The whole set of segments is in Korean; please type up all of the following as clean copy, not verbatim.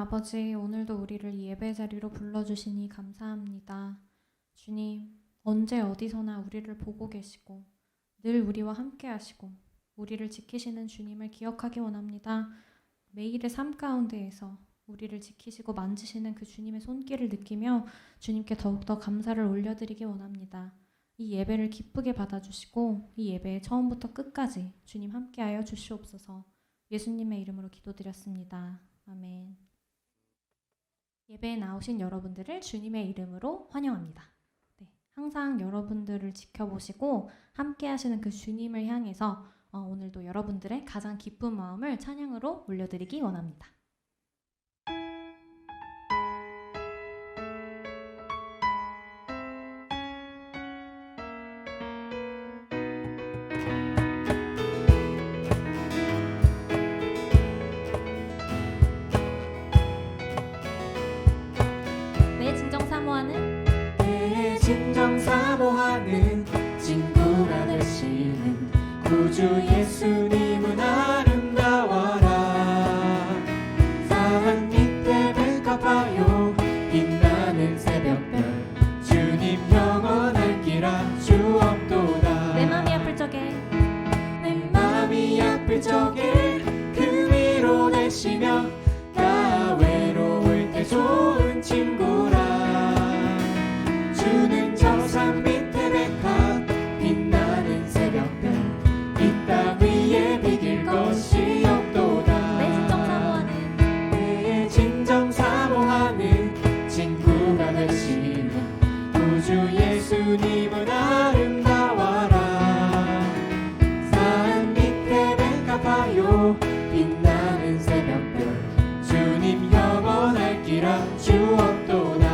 아버지, 오늘도 우리를 이 예배 자리로 불러주시니 감사합니다. 주님, 언제 어디서나 우리를 보고 계시고 늘 우리와 함께 하시고 우리를 지키시는 주님을 기억하기 원합니다. 매일의 삶 가운데에서 우리를 지키시고 만지시는 그 주님의 손길을 느끼며 주님께 더욱더 감사를 올려드리기 원합니다. 이 예배를 기쁘게 받아주시고 이 예배의 처음부터 끝까지 주님 함께하여 주시옵소서. 예수님의 이름으로 기도드렸습니다. 아멘. 예배에 나오신 여러분들을 주님의 이름으로 환영합니다. 네, 항상 여러분들을 지켜보시고 함께 하시는 그 주님을 향해서 오늘도 여러분들의 가장 기쁜 마음을 찬양으로 올려드리기 원합니다. 내 진정 사모하는 친구가 되시는 구주 예수님은 아름다워라. 산 밑에 백합화요 빛나는 새벽별 주님 영원할 길아 주옵도다. 내 맘이 아플 적에 그 위로 되시며 나 외로울 때 좋은 친구라. 주는 저 산 밑에 백합 빛나는 새벽별 이 땅 위에 비길 것이 없도다. 내 진정 사모하는 친구가 되시는 구주 예수님은 아름다워라. 산 밑에 백합화요 빛나는 새벽별 주님 영원할 길아 주옵도다.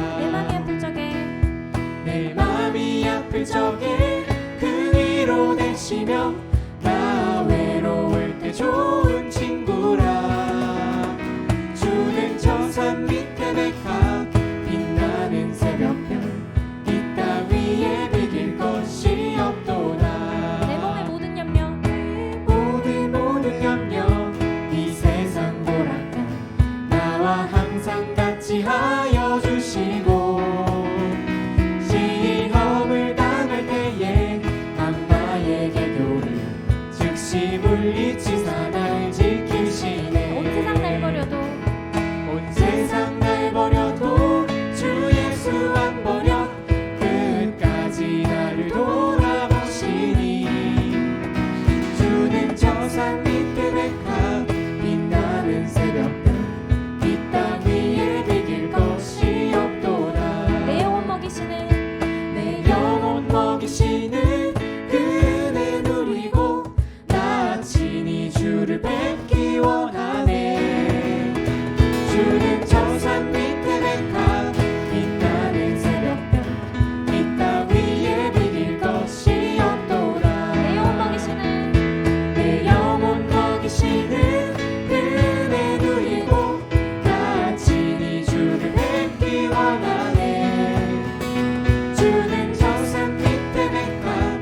내 맘이 아플 적에 그 위로 되시며 나 외로울 때 좋은 친구라. 주는 저 산 밑에 백합 빛나는 새벽별 이 땅 위에 비길 것이 없도다. 내 모든 염려 이 세상 보라까 나와 항상 같이 하여 주시고 물리치사 날 지키시네. 온 세상 날 버려도 주 예수 안 버려 끝까지 나를 돌아보시니. 주는 저 산 밑에 백합 빛나는 새벽별 이 땅 위에 비길 것이 없도다. 내 영혼 먹이시는 그네 누리고 친히 주를 뵙기 원하네. 주는 저 산 밑에 백합 빛나는 새벽별 이 땅 위에 비길 것이 없도다. 내 영혼 먹이시는 그네 누리고 나 친히 주를 뵙기 원하네. 주는 저 산 밑에 백합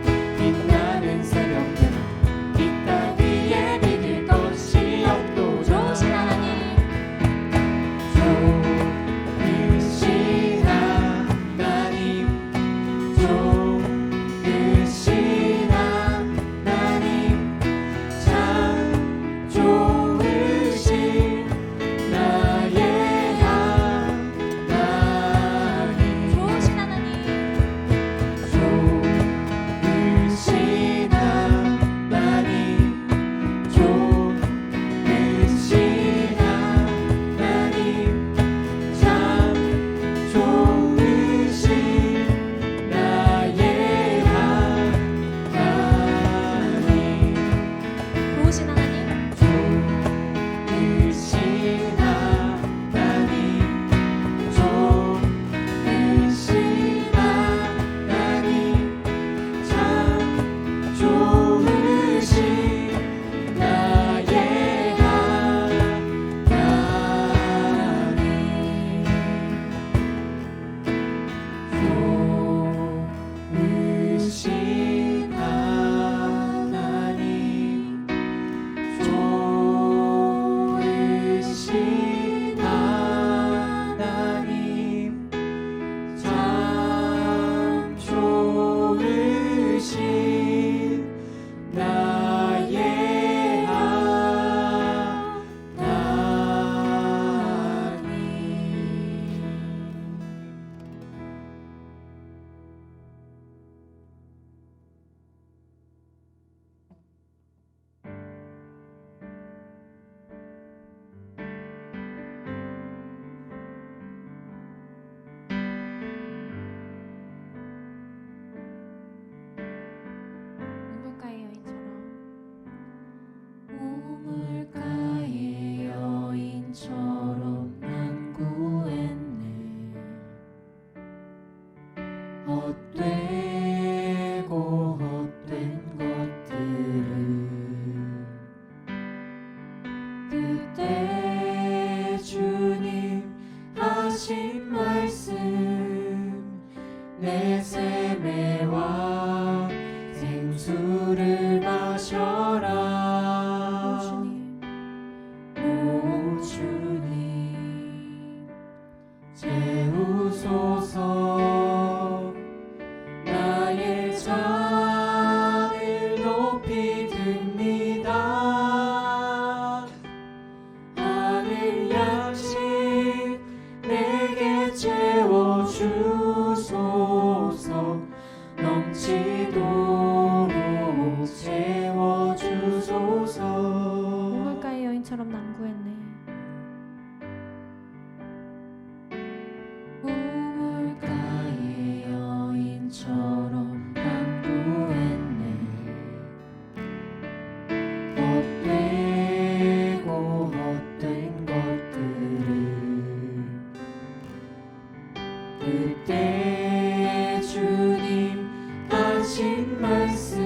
하신 말씀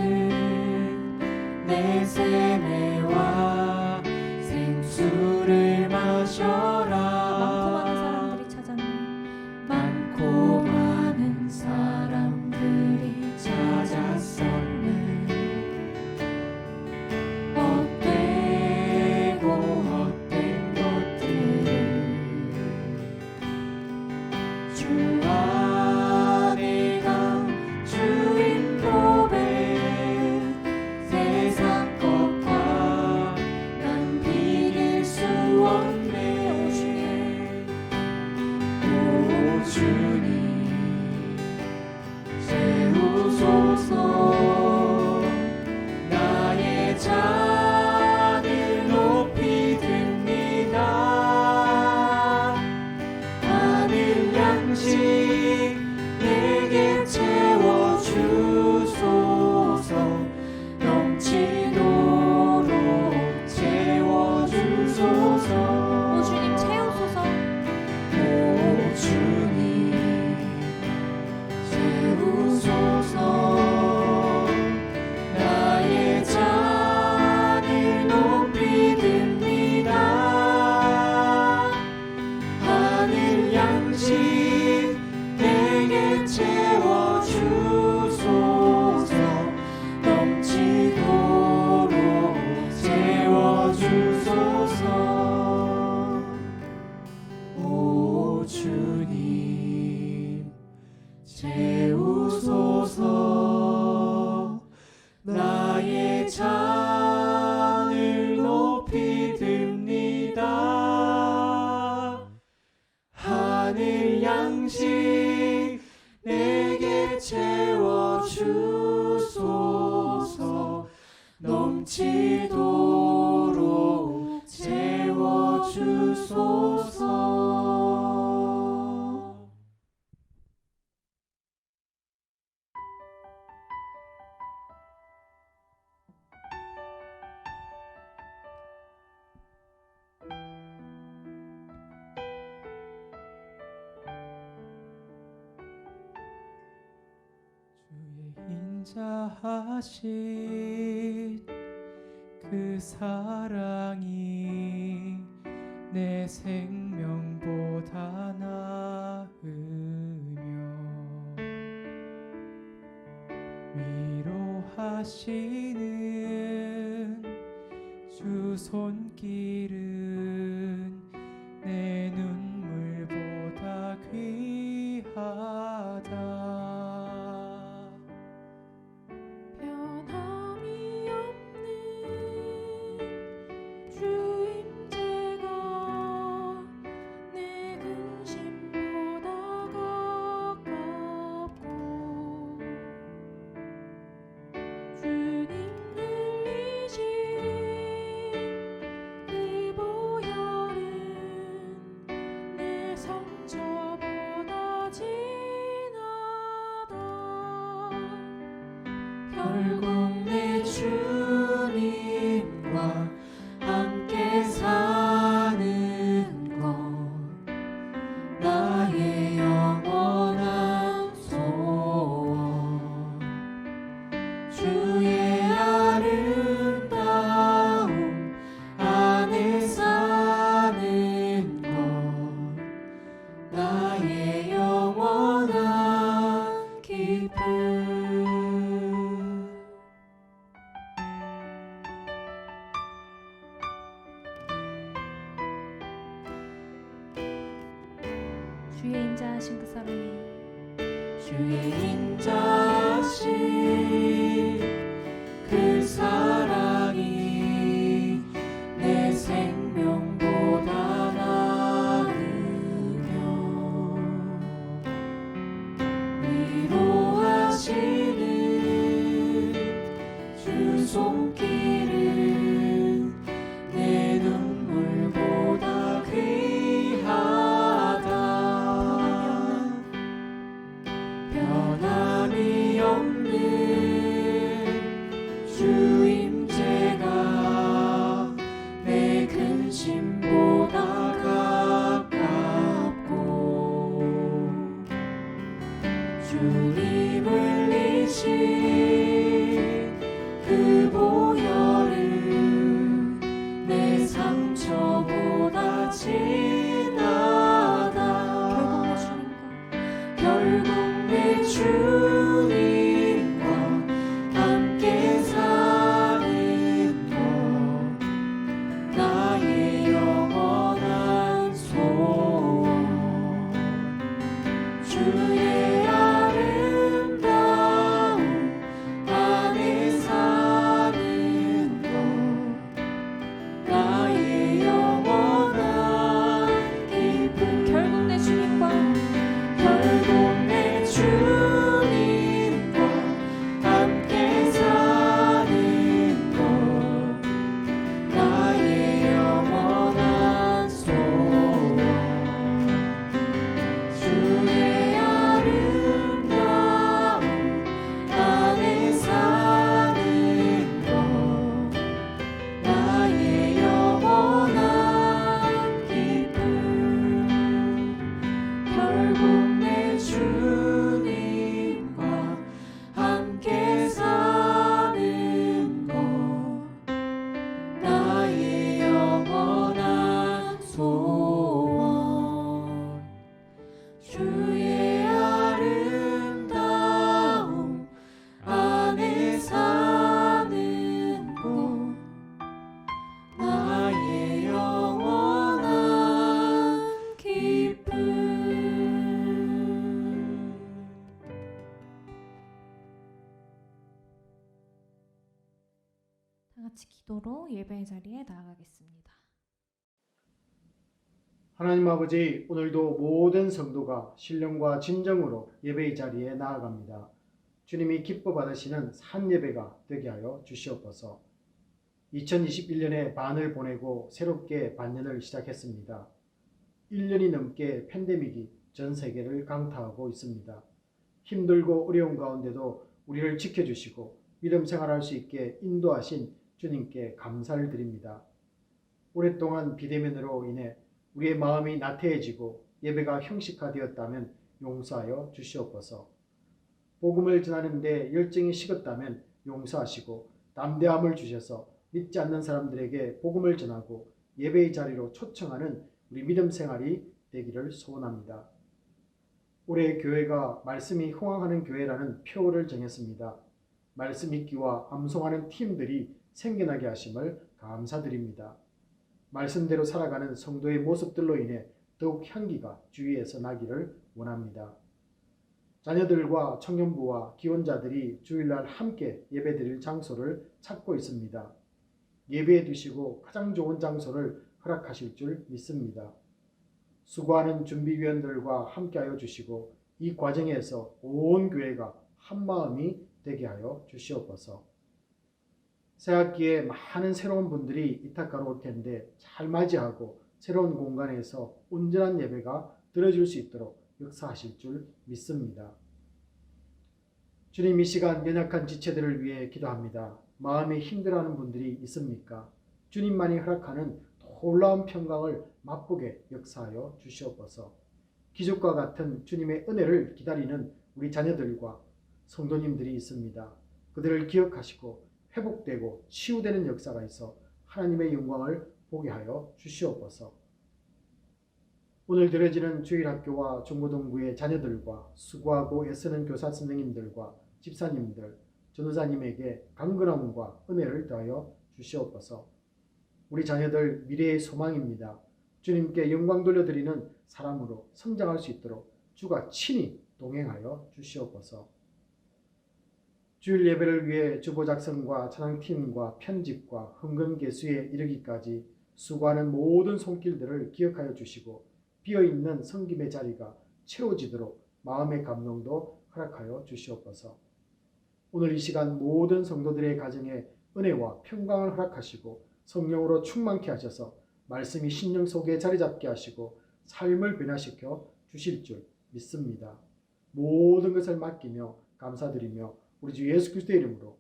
내 세매와 생수를 마셔라. 많고 많은 많고 많은 사람들이 찾았네. 사람들이 찾았었네. 헛되고 헛된 것들을 주 안에가 주인 보배. 세상 것과 난 비길 수 없네. 오 주님 채우소서. 나의 잔을 높이 듭니다. 하늘 양식 내게 채워주소서. 넘치도록 채워주소서. 오 주님 채우소서. 오 주님 채우소서. 나의 잔을 높이 듭니다. 하늘 양식 내게 채워주소서. 넘치도록 채워주소서. 오 주님 채우소서. 나의 잔을 높이 듭니다. 하늘 양식 내게 채워주소서. 넘치도록 채워주소서. 주의 인자하신 그 사랑이 내 생명보다 나으며 위로하시는 주 손길은 내 눈물보다 귀하다. 변함이 없는 주임제가 내 근심보다 가깝고 주님 흘리신 그 보혈은 내 상처보다 진하다. 결국 내 주님과 함께 사는 것 나의 영원한 소원. 주의 아름다움 안에 사는 것 나의 영원한 기쁨. 주의 인자하신 그 사랑이 주의 인자하신 그 사랑이 내 생명보다 나으며 위로하시는 주 손길은 내 눈물보다 귀하다. 변함이 없는 다 같이 기도로 예배의 자리에 나아가겠습니다. 하나님 아버지, 오늘도 모든 성도가 신령과 진정으로 예배의 자리에 나아갑니다. 주님이 기뻐 받으시는 산 예배가 되게 하여 주시옵소서. 2021년에 반을 보내고 새롭게 반년을 시작했습니다. 1년이 넘게 팬데믹이 전 세계를 강타하고 있습니다. 힘들고 어려운 가운데도 우리를 지켜주시고 믿음 생활할 수 있게 인도하신 주님께 감사를 드립니다. 오랫동안 비대면으로 인해 우리의 마음이 나태해지고 예배가 형식화되었다면 용서하여 주시옵소서. 복음을 전하는 데 열정이 식었다면 용서하시고 담대함을 주셔서 믿지 않는 사람들에게 복음을 전하고 예배의 자리로 초청하는 우리 믿음 생활이 되기를 소원합니다. 올해 교회가 말씀이 흥황하는 교회라는 표어를 정했습니다. 말씀 읽기와 암송하는 팀들이 생겨나게 하심을 감사드립니다. 말씀대로 살아가는 성도의 모습들로 인해 더욱 향기가 주위에서 나기를 원합니다. 자녀들과 청년부와 기혼자들이 주일날 함께 예배드릴 장소를 찾고 있습니다. 예배해 두시고 가장 좋은 장소를 허락하실 줄 믿습니다. 수고하는 준비위원들과 함께하여 주시고 이 과정에서 온 교회가 한마음이 되게 하여 주시옵소서. 새학기에 많은 새로운 분들이 이탁가로 올 텐데 잘 맞이하고 새로운 공간에서 온전한 예배가 드려질 수 있도록 역사하실 줄 믿습니다. 주님, 이 시간 연약한 지체들을 위해 기도합니다. 마음에 힘들어하는 분들이 있습니까? 주님만이 허락하는 놀라운 평강을 맛보게 역사하여 주시옵소서. 기적과 같은 주님의 은혜를 기다리는 우리 자녀들과 성도님들이 있습니다. 그들을 기억하시고 회복되고 치유되는 역사가 있어 하나님의 영광을 보게 하여 주시옵소서. 오늘 드려지는 주일학교와 중고등부의 자녀들과 수고하고 애쓰는 교사 선생님들과 집사님들, 전도사님에게 강건함과 은혜를 더하여 주시옵소서. 우리 자녀들 미래의 소망입니다. 주님께 영광 돌려드리는 사람으로 성장할 수 있도록 주가 친히 동행하여 주시옵소서. 주일 예배를 위해 주보 작성과 찬양팀과 편집과 헌금 개수에 이르기까지 수고하는 모든 손길들을 기억하여 주시고 비어있는 섬김의 자리가 채워지도록 마음의 감동도 허락하여 주시옵소서. 오늘 이 시간 모든 성도들의 가정에 은혜와 평강을 허락하시고 성령으로 충만케 하셔서 말씀이 심령 속에 자리 잡게 하시고 삶을 변화시켜 주실 줄 믿습니다. 모든 것을 맡기며 감사드리며 우리 주 예수 그리스도의 이름으로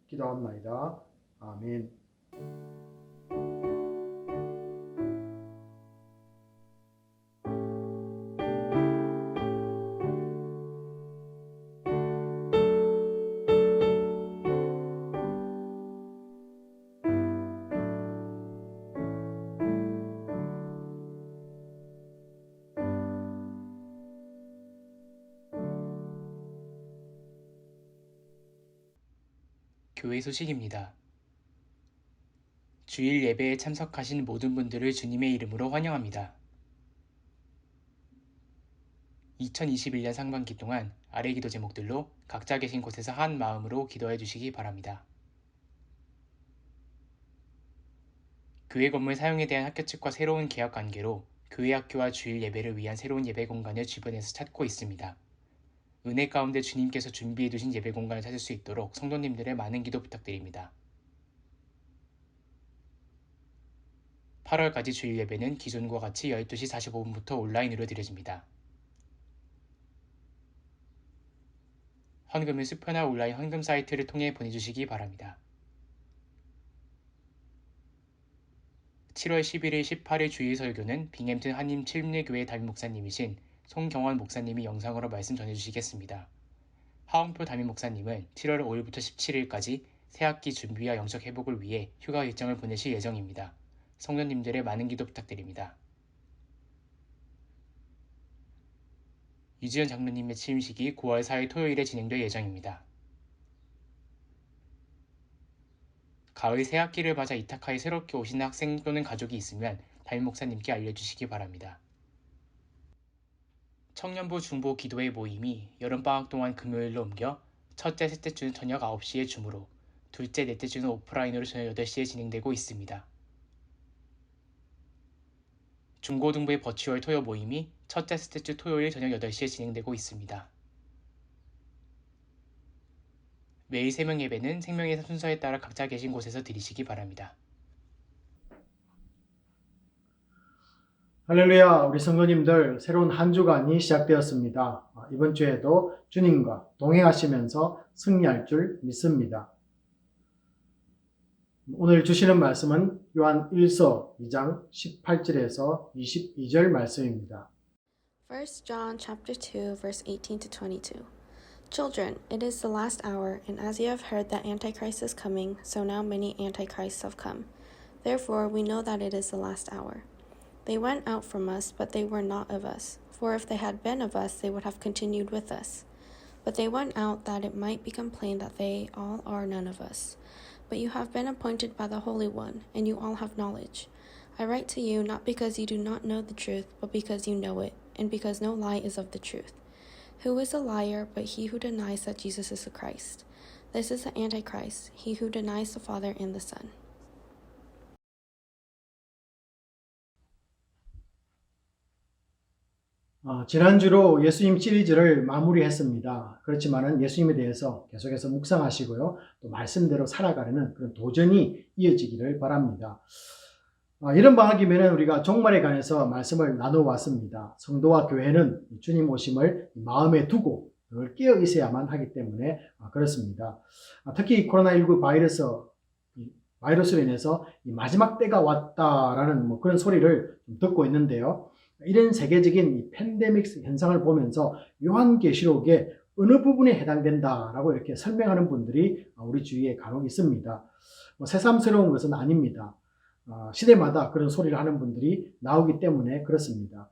기도합나이다. 아멘. 교회 소식입니다. 주일 예배에 참석하신 모든 분들을 주님의 이름으로 환영합니다. 2021년 상반기 동안 아래 기도 제목들로 각자 계신 곳에서 한 마음으로 기도해 주시기 바랍니다. 교회 건물 사용에 대한 학교 측과 새로운 계약 관계로 교회 학교와 주일 예배를 위한 새로운 예배 공간을 주변에서 찾고 있습니다. 은혜 가운데 주님께서 준비해 두신 예배 공간을 찾을 수 있도록 성도님들의 많은 기도 부탁드립니다. 8월까지 주일 예배는 기존과 같이 12시 45분부터 온라인으로 드려집니다. 헌금은 수표나 온라인 헌금 사이트를 통해 보내주시기 바랍니다. 7월 11일, 18일 주일 설교는 빙햄튼 한림 칠례교회 담임목사님이신 송경원 목사님이 영상으로 말씀 전해주시겠습니다. 하홍표 담임목사님은 7월 5일부터 17일까지 새학기 준비와 영적 회복을 위해 휴가 일정을 보내실 예정입니다. 성도님들의 많은 기도 부탁드립니다. 유지연 장로님의 취임식이 9월 4일 토요일에 진행될 예정입니다. 가을 새학기를 맞아 이타카에 새롭게 오신 학생 또는 가족이 있으면 담임목사님께 알려주시기 바랍니다. 청년부 중보 기도회 모임이 여름방학 동안 금요일로 옮겨 첫째, 셋째 주는 저녁 9시에 줌으로 둘째, 넷째 주는 오프라인으로 저녁 8시에 진행되고 있습니다. 중고등부의 버추얼 토요 모임이 첫째, 셋째 주 토요일 저녁 8시에 진행되고 있습니다. 매일 새벽 예배는 생명의 순서에 따라 각자 계신 곳에서 드리시기 바랍니다. 할렐루야, 우리 성도님들 새로운 한 주간이 시작되었습니다. 이번 주에도 주님과 동행하시면서 승리할 줄 믿습니다. 오늘 주시는 말씀은 요한 1서 2장 18절에서 22절 말씀입니다. 1 John chapter 2 verse 18 to 22. Children, it is the last hour, and as you have heard that Antichrist is coming, so now many Antichrists have come. Therefore we know that it is the last hour. They went out from us, but they were not of us. For if they had been of us, they would have continued with us. But they went out that it might become plain that they all are none of us. But you have been appointed by the Holy One, and you all have knowledge. I write to you not because you do not know the truth, but because you know it, and because no lie is of the truth. Who is a liar but he who denies that Jesus is the Christ? This is the Antichrist, he who denies the Father and the Son. 지난주로 예수님 시리즈를 마무리했습니다. 그렇지만은 예수님에 대해서 계속해서 묵상하시고요. 또 말씀대로 살아가려는 그런 도전이 이어지기를 바랍니다. 이런 방학이면은 우리가 종말에 관해서 말씀을 나눠왔습니다. 성도와 교회는 주님 오심을 마음에 두고 늘 깨어 있어야만 하기 때문에 그렇습니다. 특히 코로나19 바이러스로 인해서 이 마지막 때가 왔다라는 그런 소리를 듣고 있는데요. 이런 세계적인 이 팬데믹 현상을 보면서 요한계시록의 어느 부분에 해당된다라고 이렇게 설명하는 분들이 우리 주위에 간혹 있습니다. 새삼스러운 것은 아닙니다. 시대마다 그런 소리를 하는 분들이 나오기 때문에 그렇습니다.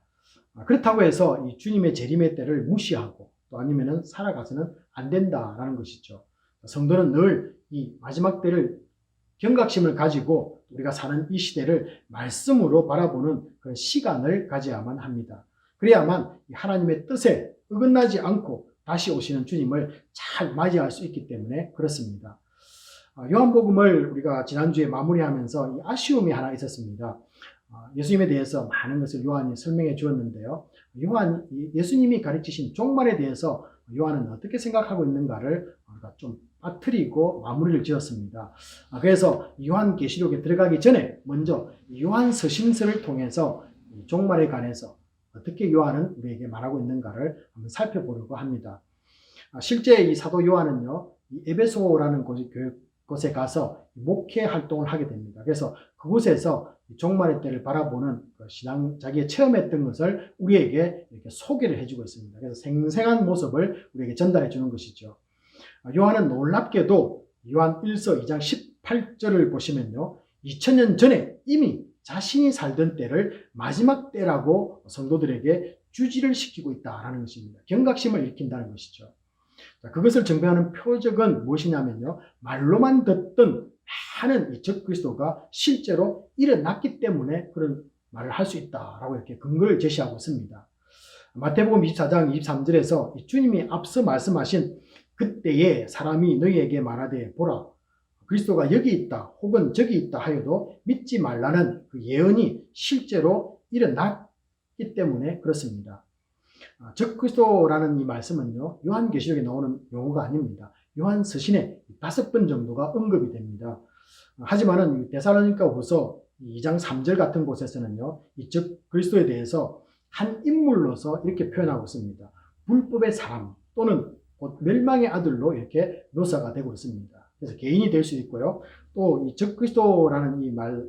그렇다고 해서 이 주님의 재림의 때를 무시하고 또 아니면은 살아가서는 안 된다라는 것이죠. 성도는 늘 이 마지막 때를 경각심을 가지고 우리가 사는 이 시대를 말씀으로 바라보는 그런 시간을 가져야만 합니다. 그래야만 하나님의 뜻에 어긋나지 않고 다시 오시는 주님을 잘 맞이할 수 있기 때문에 그렇습니다. 요한복음을 우리가 지난주에 마무리하면서 이 아쉬움이 하나 있었습니다. 예수님에 대해서 많은 것을 요한이 설명해 주었는데요. 예수님이 가르치신 종말에 대해서 요한은 어떻게 생각하고 있는가를 우리가 좀 빠뜨리고 마무리를 지었습니다. 그래서 요한계시록에 들어가기 전에 먼저 요한서신서를 통해서 종말에 관해서 어떻게 요한은 우리에게 말하고 있는가를 한번 살펴보려고 합니다. 실제 이 사도 요한은요, 이 에베소라는 곳에 가서 목회 활동을 하게 됩니다. 그래서 그곳에서 종말의 때를 바라보는 신앙, 자기의 체험했던 것을 우리에게 이렇게 소개를 해주고 있습니다. 그래서 생생한 모습을 우리에게 전달해 주는 것이죠. 요한은 놀랍게도 요한 1서 2장 18절을 보시면요, 2000년 전에 이미 자신이 살던 때를 마지막 때라고 성도들에게 주지를 시키고 있다는 것입니다. 경각심을 일으킨다는 것이죠. 그것을 증명하는 표적은 무엇이냐면요, 말로만 듣던 많은 이 적그리스도가 실제로 일어났기 때문에 그런 말을 할 수 있다라고 이렇게 근거를 제시하고 있습니다. 마태복음 24장 23절에서 주님이 앞서 말씀하신 그때에 사람이 너희에게 말하되 보라 그리스도가 여기 있다 혹은 저기 있다 하여도 믿지 말라는 그 예언이 실제로 일어났기 때문에 그렇습니다. 적그리스도라는 이 말씀은요, 요한계시록에 나오는 용어가 아닙니다. 요한서신에 5번 정도가 언급이 됩니다. 하지만은 데살로니가후서 2장 3절 같은 곳에서는요, 이 적그리스도에 대해서 한 인물로서 이렇게 표현하고 있습니다. 불법의 사람 또는 곧 멸망의 아들로 이렇게 묘사가 되고 있습니다. 그래서 개인이 될 수 있고요. 또 이 적그리스도라는 이 말,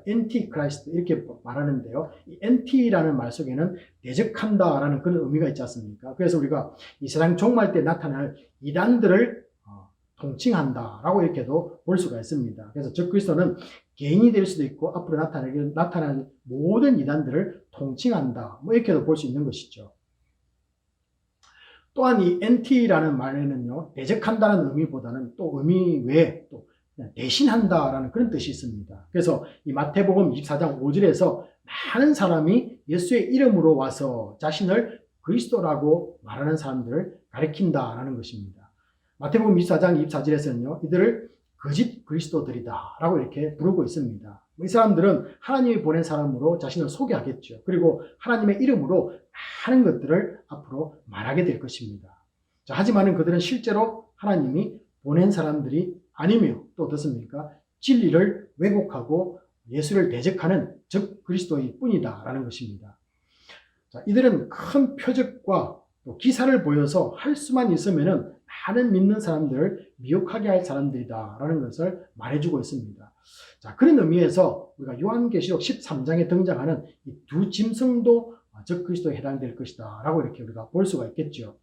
엔티크라이스트 이렇게 말하는데요. 이 엔티라는 말 속에는 대적한다라는 그런 의미가 있지 않습니까? 그래서 우리가 이 세상 종말 때 나타날 이단들을 통칭한다라고 이렇게도 볼 수가 있습니다. 그래서 적그리스도는 개인이 될 수도 있고 앞으로 나타날 모든 이단들을 통칭한다. 이렇게도 볼 수 있는 것이죠. 또한 이 엔티라는 말에는요, 대적한다는 의미보다는 또 의미 외에 또 대신한다라는 그런 뜻이 있습니다. 그래서 이 마태복음 24장 5절에서 많은 사람이 예수의 이름으로 와서 자신을 그리스도라고 말하는 사람들을 가리킨다라는 것입니다. 마태복음 24장 24절에서는요, 이들을 거짓 그리스도들이다라고 이렇게 부르고 있습니다. 이 사람들은 하나님이 보낸 사람으로 자신을 소개하겠죠. 그리고 하나님의 이름으로 많은 것들을 앞으로 말하게 될 것입니다. 자, 하지만은 그들은 실제로 하나님이 보낸 사람들이 아니며 또 어떻습니까? 진리를 왜곡하고 예수를 대적하는 적 그리스도일 뿐이다라는 것입니다. 자, 이들은 큰 표적과 또 기사를 보여서 할 수만 있으면은 많은 믿는 사람들을 미혹하게 할 사람들이다라는 것을 말해주고 있습니다. 자, 그런 의미에서 우리가 요한계시록 13장에 등장하는 이 두 짐승도 적 그리스도에 해당될 것이다라고 이렇게 우리가 볼 수가 있겠죠.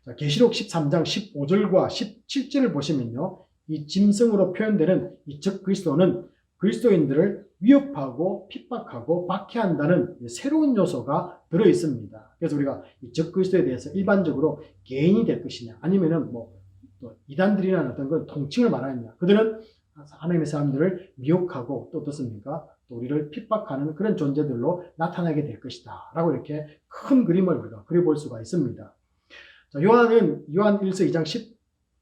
자, 계시록 13장 15절과 17절을 보시면요, 이 짐승으로 표현되는 이 적 그리스도는 그리스도인들을 위협하고 핍박하고 박해한다는 새로운 요소가 들어 있습니다. 그래서 우리가 이 적 그리스도에 대해서 일반적으로 개인이 될 것이냐, 아니면은 또 이단들이나 어떤 건 통칭을 말하느냐, 그들은 하나님의 사람들을 미혹하고 또 어떻습니까? 또 우리를 핍박하는 그런 존재들로 나타나게 될 것이다 라고 이렇게 큰 그림을 우리가 그려볼 수가 있습니다. 자, 요한 1서 2장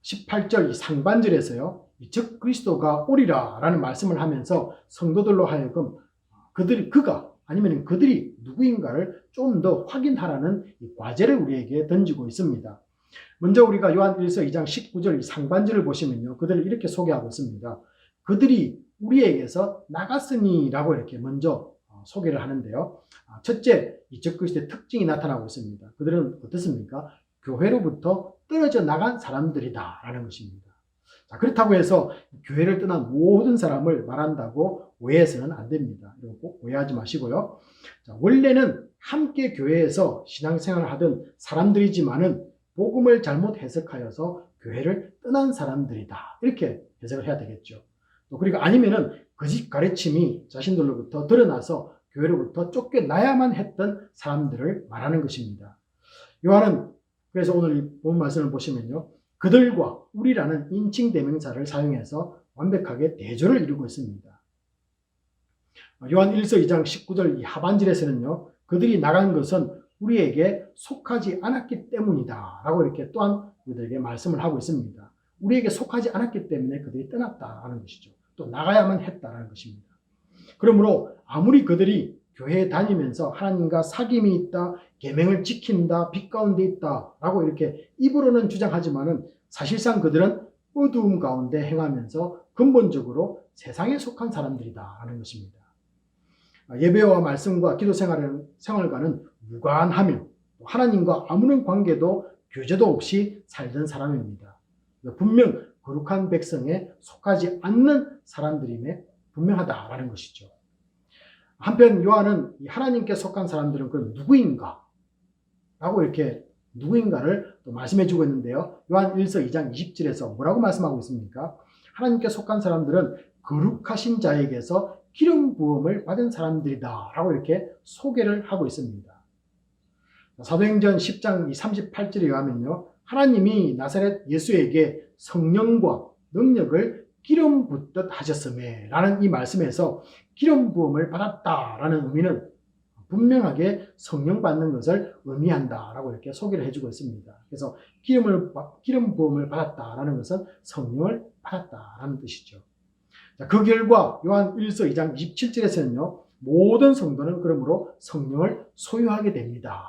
18절 이 상반절에서요, 적 그리스도가 오리라 라는 말씀을 하면서 성도들로 하여금 그들이 누구인가를 좀 더 확인하라는 이 과제를 우리에게 던지고 있습니다. 먼저 우리가 요한 1서 2장 19절 이 상반절을 보시면요, 그들을 이렇게 소개하고 있습니다. 그들이 우리에게서 나갔으니 라고 이렇게 먼저 소개를 하는데요. 첫째, 이 적 그리스도의 특징이 나타나고 있습니다. 그들은 어떻습니까? 교회로부터 떨어져 나간 사람들이다 라는 것입니다. 자, 그렇다고 해서 교회를 떠난 모든 사람을 말한다고 오해해서는 안 됩니다. 이거 꼭 오해하지 마시고요. 자, 원래는 함께 교회에서 신앙생활을 하던 사람들이지만은 복음을 잘못 해석하여서 교회를 떠난 사람들이다, 이렇게 해석을 해야 되겠죠. 또 그리고 아니면은 거짓 가르침이 자신들로부터 드러나서 교회로부터 쫓겨나야만 했던 사람들을 말하는 것입니다. 요한은 그래서 오늘 이 본 말씀을 보시면요, 그들과 우리라는 인칭 대명사를 사용해서 완벽하게 대조를 이루고 있습니다. 요한 1서 2장 19절 이 하반절에서는요, 그들이 나간 것은 우리에게 속하지 않았기 때문이다 라고 이렇게 또한 우리들에게 말씀을 하고 있습니다. 우리에게 속하지 않았기 때문에 그들이 떠났다라는 것이죠. 또 나가야만 했다라는 것입니다. 그러므로 아무리 그들이 교회에 다니면서 하나님과 사귐이 있다, 계명을 지킨다, 빛 가운데 있다 라고 이렇게 입으로는 주장하지만은 사실상 그들은 어두움 가운데 행하면서 근본적으로 세상에 속한 사람들이다 라는 것입니다. 예배와 말씀과 기도 생활과는 무관하며 하나님과 아무런 관계도 교제도 없이 살던 사람입니다. 분명 거룩한 백성에 속하지 않는 사람들임에 분명하다라는 것이죠. 한편 요한은 하나님께 속한 사람들은 그럼 누구인가? 라고 이렇게 누구인가를 또 말씀해 주고 있는데요. 요한 1서 2장 20절에서 뭐라고 말씀하고 있습니까? 하나님께 속한 사람들은 거룩하신 자에게서 기름 부음을 받은 사람들이다 라고 이렇게 소개를 하고 있습니다. 사도행전 10장 38절에 의하면요, 하나님이 나사렛 예수에게 성령과 능력을 기름 붓듯 하셨음에 라는 이 말씀에서 기름 부음을 받았다라는 의미는 분명하게 성령 받는 것을 의미한다라고 이렇게 소개를 해주고 있습니다. 그래서 기름 부음을 받았다라는 것은 성령을 받았다라는 뜻이죠. 자, 그 결과 요한 1서 2장 27절에서는요, 모든 성도는 그러므로 성령을 소유하게 됩니다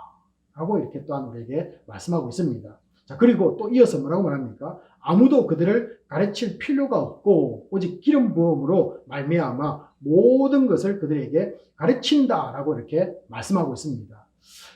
라고 이렇게 또한 우리에게 말씀하고 있습니다. 자, 그리고 또 이어서 뭐라고 말합니까? 아무도 그들을 가르칠 필요가 없고 오직 기름 부음으로 말미암아 모든 것을 그들에게 가르친다라고 이렇게 말씀하고 있습니다.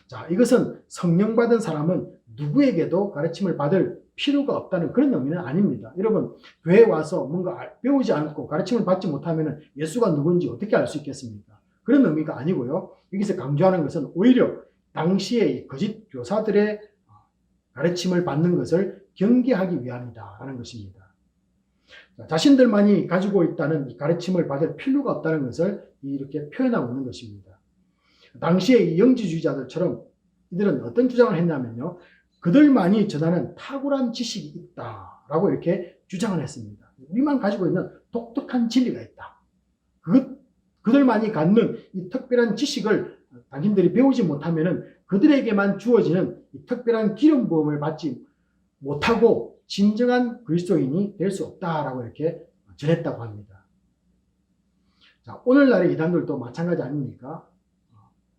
자, 이것은 성령 받은 사람은 누구에게도 가르침을 받을 필요가 없다는 그런 의미는 아닙니다. 여러분, 교회에 와서 뭔가 배우지 않고 가르침을 받지 못하면 예수가 누군지 어떻게 알 수 있겠습니까? 그런 의미가 아니고요. 여기서 강조하는 것은 오히려 당시의 거짓 교사들의 가르침을 받는 것을 경계하기 위함이다라는 것입니다. 자신들만이 가지고 있다는 이 가르침을 받을 필요가 없다는 것을 이렇게 표현하고 있는 것입니다. 당시의 이 영지주의자들처럼 이들은 어떤 주장을 했냐면요, 그들만이 전하는 탁월한 지식이 있다라고 이렇게 주장을 했습니다. 우리만 가지고 있는 독특한 진리가 있다. 그들만이 갖는 이 특별한 지식을 당신들이 배우지 못하면은 그들에게만 주어지는 이 특별한 기름 부음을 받지 못하고 진정한 그리스도인이 될 수 없다라고 이렇게 전했다고 합니다. 자, 오늘날의 이단들도 마찬가지 아닙니까?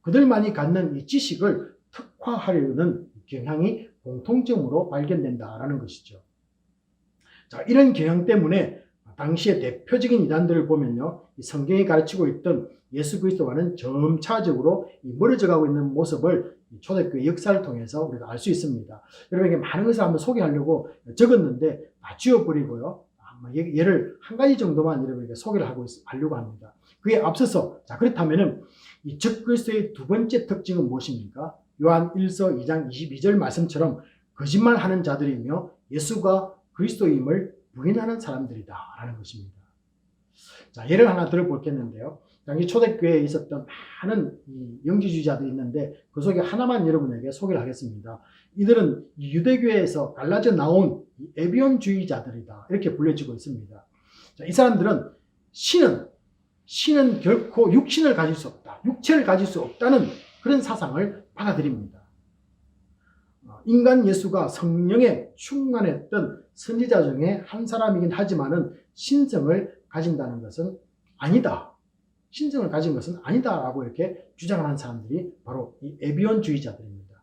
그들만이 갖는 이 지식을 특화하려는 경향이 공통점으로 발견된다라는 것이죠. 자, 이런 경향 때문에 당시의 대표적인 이단들을 보면요, 이 성경이 가르치고 있던 예수 그리스도와는 점차적으로 멀어져 가고 있는 모습을 초대교회 역사를 통해서 우리가 알 수 있습니다. 여러분에게 많은 것을 한번 소개하려고 적었는데 다 지워버리고요. 예를 한 가지 정도만 여러분에게 소개를 하려고 합니다. 그에 앞서서, 자, 그렇다면은 이 적그리스도의 두 번째 특징은 무엇입니까? 요한 1서 2장 22절 말씀처럼 거짓말하는 자들이며 예수가 그리스도임을 부인하는 사람들이다라는 것입니다. 자, 예를 하나 들어보겠는데요. 당시 초대교회에 있었던 많은 이 영지주의자들이 있는데 그 속에 하나만 여러분에게 소개를 하겠습니다. 이들은 유대교회에서 갈라져 나온 에비온주의자들이다, 이렇게 불려지고 있습니다. 자, 이 사람들은 신은 결코 육신을 가질 수 없다, 육체를 가질 수 없다는 그런 사상을 받아들입니다. 인간 예수가 성령에 충만했던 선지자 중에 한 사람이긴 하지만은 신성을 가진다는 것은 아니다, 신성을 가진 것은 아니다라고 이렇게 주장하는 사람들이 바로 이 에비온주의자들입니다.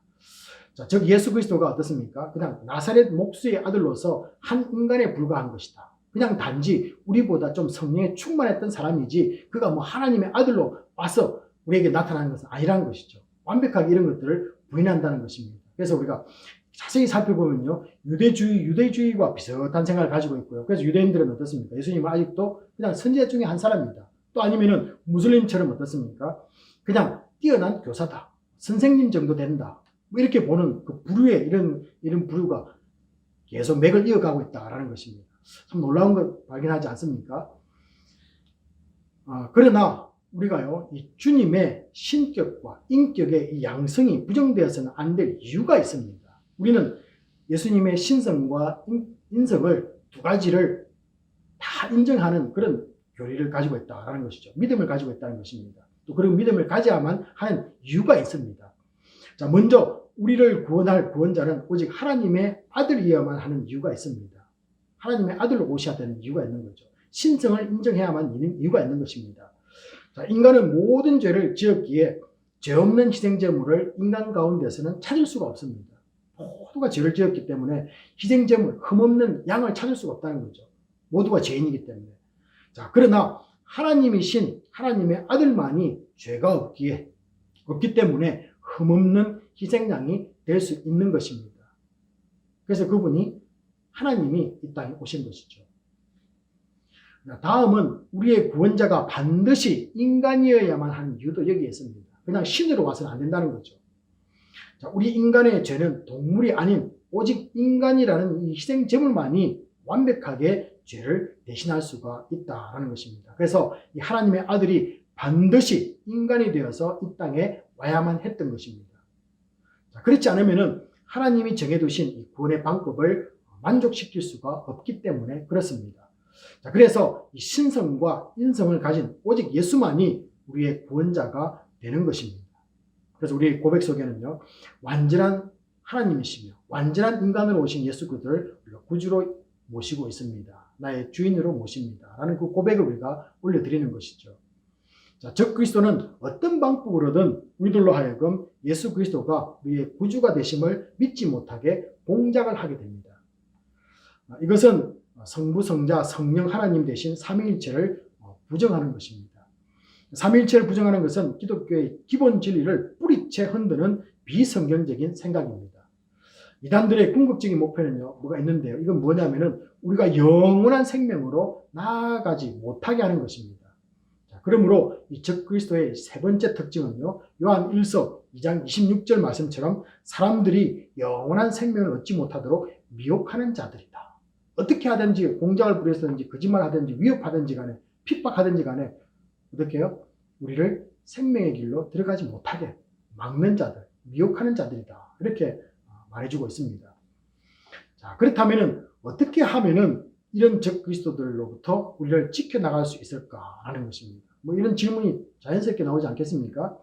자, 즉 예수 그리스도가 어떻습니까? 그냥 나사렛 목수의 아들로서 한 인간에 불과한 것이다. 그냥 단지 우리보다 좀 성령에 충만했던 사람이지 그가 뭐 하나님의 아들로 와서 우리에게 나타나는 것은 아니라는 것이죠. 완벽하게 이런 것들을 부인한다는 것입니다. 그래서 우리가 자세히 살펴보면요, 유대주의와 비슷한 생각을 가지고 있고요. 그래서 유대인들은 어떻습니까? 예수님은 아직도 그냥 선지자 중에 한 사람입니다. 또 아니면은 무슬림처럼 어떻습니까? 그냥 뛰어난 교사다, 선생님 정도 된다, 뭐 이렇게 보는 그 부류의 이런 부류가 계속 맥을 이어가고 있다라는 것입니다. 참 놀라운 걸 발견하지 않습니까? 그러나 우리가요, 이 주님의 신격과 인격의 이 양성이 부정되어서는 안 될 이유가 있습니다. 우리는 예수님의 신성과 인성을 두 가지를 다 인정하는 그런 교리를 가지고 있다라는 것이죠. 믿음을 가지고 있다는 것입니다. 또 그런 믿음을 가져야만 하는 이유가 있습니다. 자, 먼저 우리를 구원할 구원자는 오직 하나님의 아들이어야만 하는 이유가 있습니다. 하나님의 아들로 오셔야 되는 이유가 있는 거죠. 신성을 인정해야만 있는 이유가 있는 것입니다. 자, 인간은 모든 죄를 지었기에 죄 없는 희생제물을 인간 가운데서는 찾을 수가 없습니다. 모두가 죄를 지었기 때문에 희생제물, 흠없는 양을 찾을 수가 없다는 거죠. 모두가 죄인이기 때문에. 자, 그러나 하나님이신 하나님의 아들만이 죄가 없기 때문에 흠없는 희생양이 될 수 있는 것입니다. 그래서 그분이 하나님이 이 땅에 오신 것이죠. 다음은 우리의 구원자가 반드시 인간이어야만 하는 이유도 여기에 있습니다. 그냥 신으로 와서는 안 된다는 거죠. 자, 우리 인간의 죄는 동물이 아닌 오직 인간이라는 이 희생제물만이 완벽하게 죄를 대신할 수가 있다는 것입니다. 그래서 이 하나님의 아들이 반드시 인간이 되어서 이 땅에 와야만 했던 것입니다. 자, 그렇지 않으면 하나님이 정해두신 이 구원의 방법을 만족시킬 수가 없기 때문에 그렇습니다. 자, 그래서 이 신성과 인성을 가진 오직 예수만이 우리의 구원자가 되는 것입니다. 그래서 우리의 고백 속에는요, 완전한 하나님이시며 완전한 인간으로 오신 예수 그리스도를 우리가 구주로 모시고 있습니다. 나의 주인으로 모십니다. 라는 그 고백을 우리가 올려드리는 것이죠. 자, 적 그리스도는 어떤 방법으로든 우리들로 하여금 예수 그리스도가 우리의 구주가 되심을 믿지 못하게 공작을 하게 됩니다. 이것은 성부, 성자, 성령 하나님 되신 삼위일체를 부정하는 것입니다. 삼위일체를 부정하는 것은 기독교의 기본 진리를 뿌리채 흔드는 비성경적인 생각입니다. 이단들의 궁극적인 목표는요, 뭐가 있는데요. 이건 뭐냐면은 우리가 영원한 생명으로 나아가지 못하게 하는 것입니다. 자, 그러므로 이 적그리스도의 세 번째 특징은요, 요한 1서 2장 26절 말씀처럼 사람들이 영원한 생명을 얻지 못하도록 미혹하는 자들이다. 어떻게 하든지 공작을 부렸든지 거짓말하든지 위협하든지 간에 핍박하든지 간에 어떻게 해요? 우리를 생명의 길로 들어가지 못하게 막는 자들, 미혹하는 자들이다. 이렇게 말해주고 있습니다. 자, 그렇다면 어떻게 하면은 이런 적그리스도들로부터 우리를 지켜나갈 수 있을까라는 것입니다. 뭐 이런 질문이 자연스럽게 나오지 않겠습니까?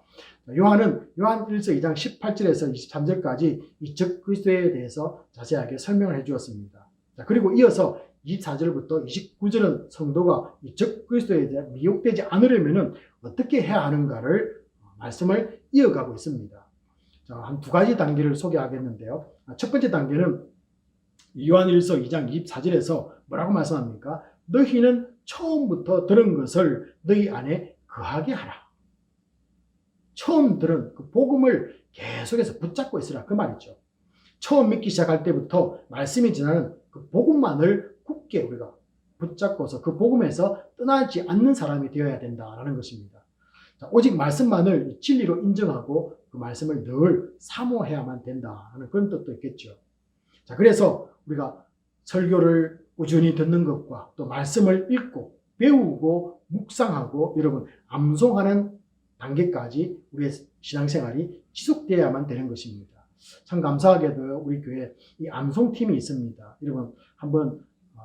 요한 1서 2장 18절에서 23절까지 이 적그리스도에 대해서 자세하게 설명을 해주었습니다. 자, 그리고 이어서 24절부터 29절은 성도가 이 적그리스도에 대해 미혹되지 않으려면 어떻게 해야 하는가를 말씀을 이어가고 있습니다. 자, 한 두 가지 단계를 소개하겠는데요. 첫 번째 단계는 요한일서 2장 24절에서 뭐라고 말씀합니까? 너희는 처음부터 들은 것을 너희 안에 거하게 하라. 처음 들은 그 복음을 계속해서 붙잡고 있으라 그 말이죠. 처음 믿기 시작할 때부터 말씀이 전하는 그 복음만을 굳게 우리가 붙잡고서 그 복음에서 떠나지 않는 사람이 되어야 된다라는 것입니다. 자, 오직 말씀만을 진리로 인정하고 그 말씀을 늘 사모해야만 된다는 그런 뜻도 있겠죠. 자, 그래서 우리가 설교를 꾸준히 듣는 것과 또 말씀을 읽고 배우고 묵상하고 여러분 암송하는 단계까지 우리의 신앙생활이 지속되어야만 되는 것입니다. 참 감사하게도 우리 교회에 이 암송팀이 있습니다. 여러분 한번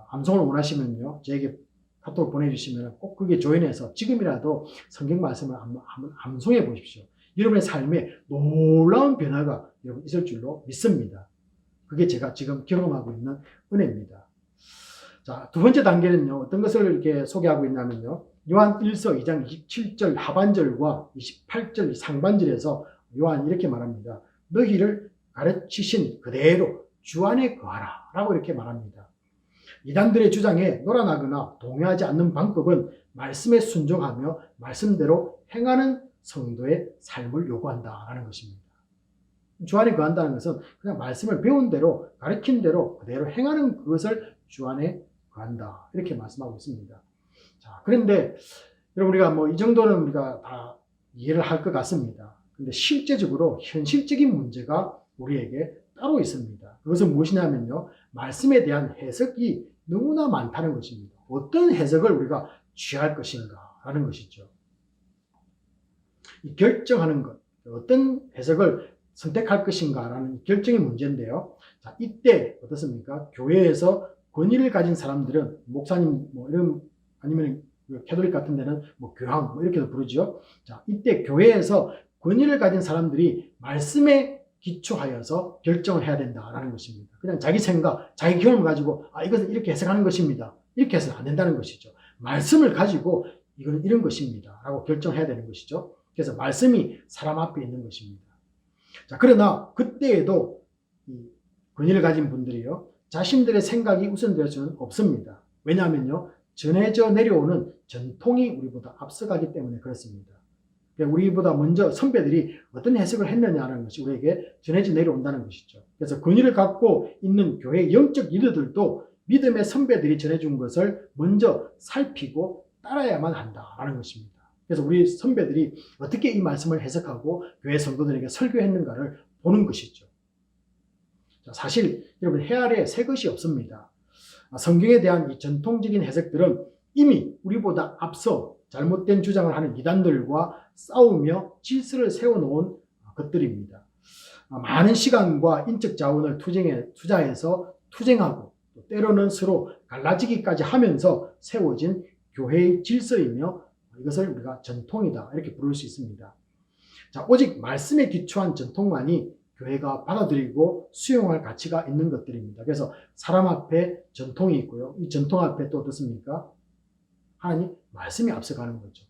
암송을 원하시면요 저에게 카톡 보내주시면 꼭 그게 조인해서 지금이라도 성경 말씀을 한번 암송해 보십시오. 여러분의 삶에 놀라운 변화가 여러분 있을 줄로 믿습니다. 그게 제가 지금 경험하고 있는 은혜입니다. 자, 두 번째 단계는요 어떤 것을 이렇게 소개하고 있냐면요 요한 1서 2장 27절 하반절과 28절 상반절에서 요한이 이렇게 말합니다. 너희를 가르치신 그대로 주 안에 거하라 라고 이렇게 말합니다. 이단들의 주장에 놀아나거나 동의하지 않는 방법은 말씀에 순종하며 말씀대로 행하는 성도의 삶을 요구한다라는 것입니다. 주 안에 거한다는 것은 그냥 말씀을 배운 대로 가르친 대로 그대로 행하는 그것을 주 안에 거한다 이렇게 말씀하고 있습니다. 자, 그런데 여러분 우리가 뭐 이 정도는 우리가 다 이해를 할 것 같습니다. 근데 실제적으로 현실적인 문제가 우리에게 따로 있습니다. 그것은 무엇이냐면요. 말씀에 대한 해석이 너무나 많다는 것입니다. 어떤 해석을 우리가 취할 것인가 라는 것이죠. 이 결정하는 것, 어떤 해석을 선택할 것인가 라는 결정의 문제인데요. 자, 이때 어떻습니까? 교회에서 권위를 가진 사람들은 목사님 뭐 이런 아니면 캐톨릭 같은 데는 뭐 교황 뭐 이렇게도 부르죠. 자, 이때 교회에서 권위를 가진 사람들이 말씀에 기초하여서 결정을 해야 된다라는 것입니다. 그냥 자기 생각, 자기 경험을 가지고 이것은 이렇게 해석하는 것입니다. 이렇게 해서는 안 된다는 것이죠. 말씀을 가지고 이건 이런 것입니다. 라고 결정해야 되는 것이죠. 그래서 말씀이 사람 앞에 있는 것입니다. 자, 그러나 그때에도 이 권위를 가진 분들이요. 자신들의 생각이 우선될 수는 없습니다. 왜냐하면요. 전해져 내려오는 전통이 우리보다 앞서가기 때문에 그렇습니다. 우리보다 먼저 선배들이 어떤 해석을 했느냐는 것이 우리에게 전해져 내려온다는 것이죠. 그래서 권위를 갖고 있는 교회 영적 리더들도 믿음의 선배들이 전해준 것을 먼저 살피고 따라야만 한다는 것입니다. 그래서 우리 선배들이 어떻게 이 말씀을 해석하고 교회 성도들에게 설교했는가를 보는 것이죠. 자, 사실 여러분 해아래 새 것이 없습니다. 성경에 대한 이 전통적인 해석들은 이미 우리보다 앞서 잘못된 주장을 하는 이단들과 싸우며 질서를 세워놓은 것들입니다. 많은 시간과 인적 자원을 투자해서 투쟁하고 때로는 서로 갈라지기까지 하면서 세워진 교회의 질서이며 이것을 우리가 전통이다 이렇게 부를 수 있습니다. 자, 오직 말씀에 기초한 전통만이 교회가 받아들이고 수용할 가치가 있는 것들입니다. 그래서 사람 앞에 전통이 있고요. 이 전통 앞에 또 어떻습니까? 하나님 말씀이 앞서가는 거죠.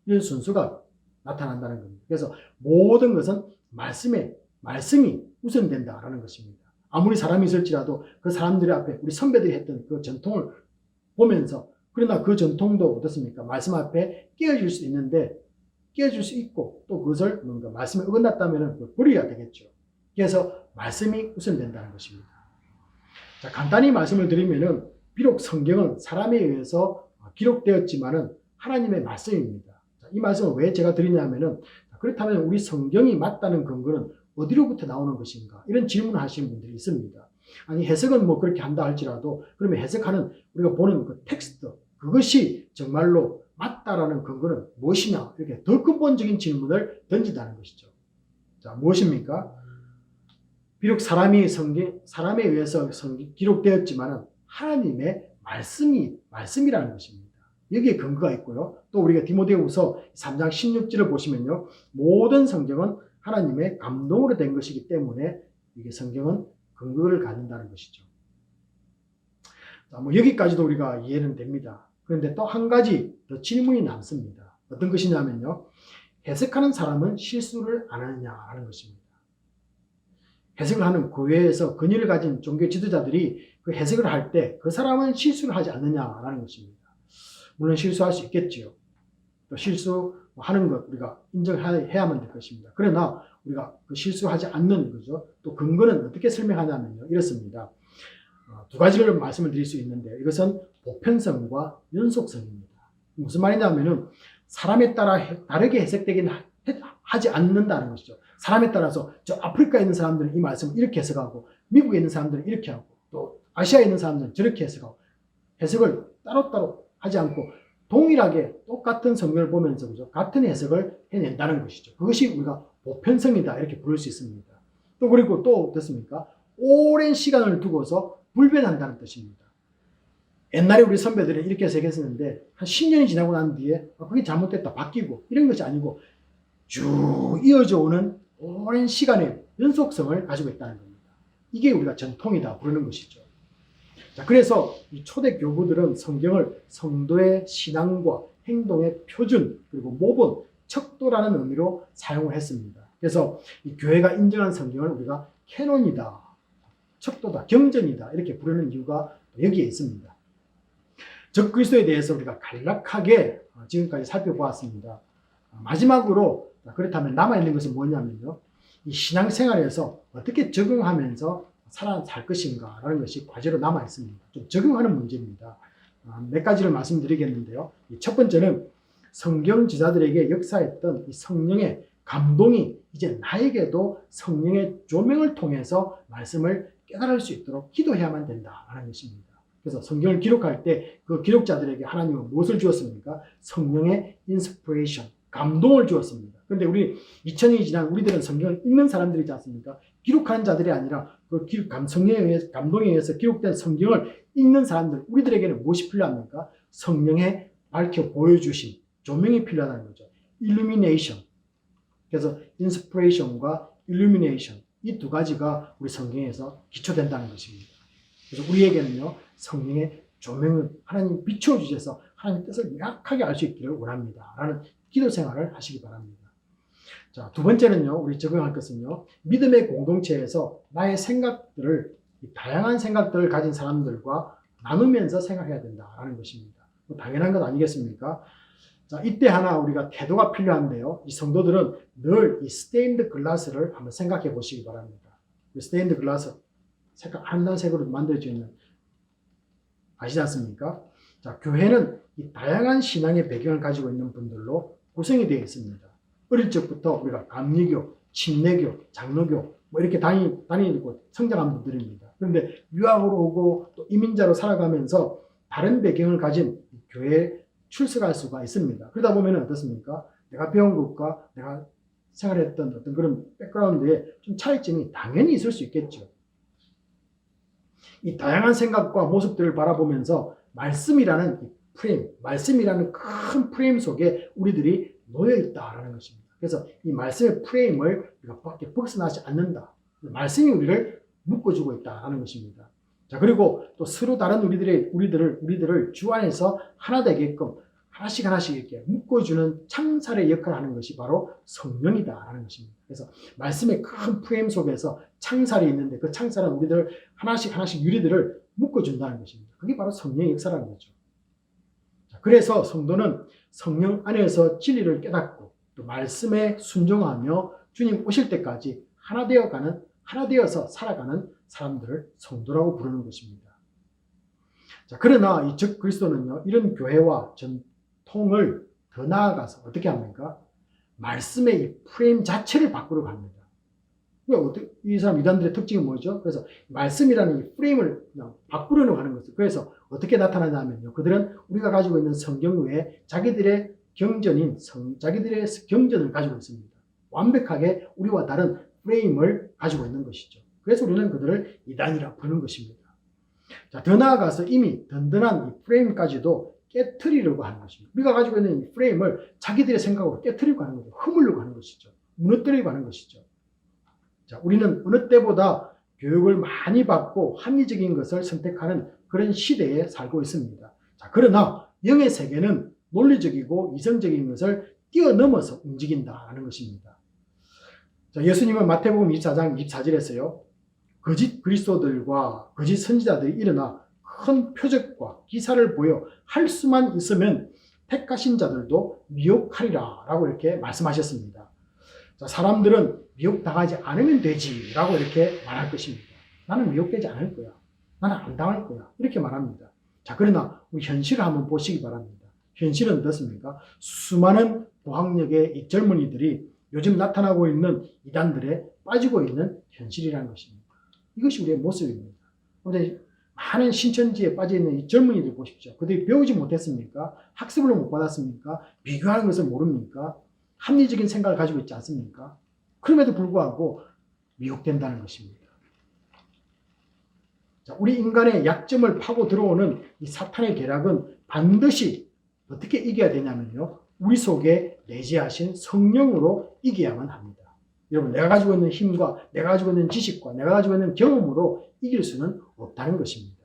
이런 순수가 나타난다는 겁니다. 그래서 모든 것은 말씀이 우선된다라는 것입니다. 아무리 사람이 있을지라도 그 사람들 앞에 우리 선배들이 했던 그 전통을 보면서 그러나 그 전통도 어떻습니까? 말씀 앞에 깨어질 수 있는데 깨어질 수 있고 또 그것을 뭔가 말씀에 어긋났다면 버려야 되겠죠. 그래서 말씀이 우선된다는 것입니다. 자, 간단히 말씀을 드리면은 비록 성경은 사람에 의해서 기록되었지만은 하나님의 말씀입니다. 자, 이 말씀을 왜 제가 드리냐면은 그렇다면 우리 성경이 맞다는 근거는 어디로부터 나오는 것인가? 이런 질문을 하시는 분들이 있습니다. 아니 해석은 뭐 그렇게 한다 할지라도 그러면 해석하는 우리가 보는 그 텍스트 그것이 정말로 맞다라는 근거는 무엇이냐? 이렇게 더 근본적인 질문을 던진다는 것이죠. 자, 무엇입니까? 비록 사람에 의해서 기록되었지만 하나님의 말씀이라는 것입니다. 여기에 근거가 있고요. 또 우리가 디모데후서 3장 16절을 보시면요. 모든 성경은 하나님의 감동으로 된 것이기 때문에 이게 성경은 근거를 갖는다는 것이죠. 자, 뭐 여기까지도 우리가 이해는 됩니다. 그런데 또 한 가지 더 질문이 남습니다. 어떤 것이냐면요. 해석하는 사람은 실수를 안 하느냐라는 것입니다. 해석을 하는 교회에서 권위를 가진 종교 지도자들이 그 해석을 할 때 그 사람은 실수를 하지 않느냐라는 것입니다. 물론 실수할 수 있겠지요. 또 실수하는 것 우리가 인정해야만 될 것입니다. 그러나 우리가 그 실수하지 않는 거죠. 또 근거는 어떻게 설명하냐면요. 이렇습니다. 두 가지를 말씀을 드릴 수 있는데 이것은 보편성과 연속성입니다. 무슨 말이냐면은 사람에 따라 다르게 해석되긴 하지 않는다는 것이죠. 사람에 따라서 저 아프리카에 있는 사람들은 이 말씀을 이렇게 해석하고 미국에 있는 사람들은 이렇게 하고 또 아시아에 있는 사람들은 저렇게 해석하고 해석을 따로따로 하지 않고 동일하게 똑같은 성경을 보면서 그죠? 같은 해석을 해낸다는 것이죠. 그것이 우리가 보편성이다 이렇게 부를 수 있습니다. 또 그리고 또 어떻습니까? 오랜 시간을 두고서 불변한다는 뜻입니다. 옛날에 우리 선배들은 이렇게 해석했었는데 한 10년이 지나고 난 뒤에 그게 잘못됐다 바뀌고 이런 것이 아니고 쭉 이어져 오는 오랜 시간의 연속성을 가지고 있다는 겁니다. 이게 우리가 전통이다 부르는 것이죠. 자, 그래서 이 초대 교부들은 성경을 성도의 신앙과 행동의 표준 그리고 모본, 척도라는 의미로 사용을 했습니다. 그래서 이 교회가 인정한 성경을 우리가 캐논이다, 척도다, 경전이다 이렇게 부르는 이유가 여기에 있습니다. 적그리스도에 대해서 우리가 간략하게 지금까지 살펴보았습니다. 마지막으로 그렇다면 남아있는 것은 뭐냐면요. 이 신앙생활에서 어떻게 적응하면서 살 것인가라는 것이 과제로 남아있습니다. 좀 적응하는 문제입니다. 몇 가지를 말씀드리겠는데요. 첫 번째는 성경 지자들에게 역사했던 이 성령의 감동이 이제 나에게도 성령의 조명을 통해서 말씀을 깨달을 수 있도록 기도해야만 된다라는 것입니다. 그래서 성경을 기록할 때 그 기록자들에게 하나님은 무엇을 주었습니까? 성령의 인스피레이션, 감동을 주었습니다. 그런데 우리 2000년이 지난 우리들은 성경을 읽는 사람들이지 않습니까? 기록하는 자들이 아니라 그 성령의 감동에 의해서 기록된 성경을 읽는 사람들, 우리들에게는 무엇이 필요합니까? 성령의 밝혀 보여주신 조명이 필요하다는 거죠. illumination. 그래서 inspiration과 illumination 이 두 가지가 우리 성경에서 기초된다는 것입니다. 그래서 우리에게는요 성령의 조명을 하나님 비춰주셔서 하나님의 뜻을 명확하게 알 수 있기를 원합니다. 라는 기도 생활을 하시기 바랍니다. 자, 두 번째는요, 우리 적용할 것은요, 믿음의 공동체에서 나의 생각들을, 다양한 생각들을 가진 사람들과 나누면서 생각해야 된다라는 것입니다. 뭐 당연한 것 아니겠습니까? 자, 이때 하나 우리가 태도가 필요한데요. 이 성도들은 늘 이 스테인드 글라스를 한번 생각해 보시기 바랍니다. 이 스테인드 글라스, 색깔 한단색으로 만들어져 있는, 아시지 않습니까? 자, 교회는 이 다양한 신앙의 배경을 가지고 있는 분들로 구성이 되어 있습니다. 어릴 적부터 우리가 감리교, 침례교, 장로교 뭐 이렇게 다니고 성장한 분들입니다. 그런데 유학으로 오고 또 이민자로 살아가면서 다른 배경을 가진 교회에 출석할 수가 있습니다. 그러다 보면 어떻습니까? 내가 배운 것과 내가 생활했던 어떤 그런 백그라운드에 좀 차이점이 당연히 있을 수 있겠죠. 이 다양한 생각과 모습들을 바라보면서 말씀이라는 이 프레임, 말씀이라는 큰 프레임 속에 우리들이 놓여 있다라는 것입니다. 그래서 이 말씀의 프레임을 우리가 밖에 벗어나지 않는다. 말씀이 우리를 묶어주고 있다라는 것입니다. 자, 그리고 또 서로 다른 우리들을 주 안에서 하나 되게끔 하나씩 이렇게 묶어주는 창살의 역할을 하는 것이 바로 성령이다라는 것입니다. 그래서 말씀의 큰 프레임 속에서 창살이 있는데 그 창살은 우리들 하나씩 유리들을 묶어준다는 것입니다. 그게 바로 성령의 역사라는 거죠. 자, 그래서 성도는 성령 안에서 진리를 깨닫고 또 말씀에 순종하며 주님 오실 때까지 하나 되어서 살아가는 사람들을 성도라고 부르는 것입니다. 자, 그러나 이 적 그리스도는요, 이런 교회와 전통을 더 나아가서 어떻게 합니까? 말씀의 이 프레임 자체를 바꾸려고 합니다. 이 사람 이단들의 특징이 뭐죠? 그래서 말씀이라는 이 프레임을 그냥 바꾸려고 하는 것을. 그래서 어떻게 나타나냐면요, 그들은 우리가 가지고 있는 성경 외에 자기들의 경전을 가지고 있습니다. 완벽하게 우리와 다른 프레임을 가지고 있는 것이죠. 그래서 우리는 그들을 이단이라 부르는 것입니다. 자, 더 나아가서 이미 든든한 이 프레임까지도 깨트리려고 하는 것입니다. 우리가 가지고 있는 이 프레임을 자기들의 생각으로 깨트리려고 하는 거죠. 허물려고 하는 것이죠. 무너뜨리려고 하는 것이죠. 자, 우리는 어느 때보다 교육을 많이 받고 합리적인 것을 선택하는 그런 시대에 살고 있습니다. 자, 그러나 영의 세계는 논리적이고 이성적인 것을 뛰어넘어서 움직인다는 것입니다. 자, 예수님은 마태복음 24장 24절에서요. 거짓 그리스도들과 거짓 선지자들이 일어나 큰 표적과 기사를 보여 할 수만 있으면 택하신 자들도 미혹하리라 라고 이렇게 말씀하셨습니다. 자, 사람들은 미혹당하지 않으면 되지 라고 이렇게 말할 것입니다. 나는 미혹되지 않을 거야. 나는 안 당할 거야. 이렇게 말합니다. 자, 그러나 우리 현실을 한번 보시기 바랍니다. 현실은 어떻습니까? 수많은 고학력의 이 젊은이들이 요즘 나타나고 있는 이단들에 빠지고 있는 현실이라는 것입니다. 이것이 우리의 모습입니다. 그런데 많은 신천지에 빠져있는 이 젊은이들 보십시오. 그들이 배우지 못했습니까? 학습을 못 받았습니까? 비교하는 것을 모릅니까? 합리적인 생각을 가지고 있지 않습니까? 그럼에도 불구하고 미혹된다는 것입니다. 자, 우리 인간의 약점을 파고 들어오는 이 사탄의 계략은 반드시 어떻게 이겨야 되냐면요. 우리 속에 내재하신 성령으로 이겨야만 합니다. 여러분, 내가 가지고 있는 힘과 내가 가지고 있는 지식과 내가 가지고 있는 경험으로 이길 수는 없다는 것입니다.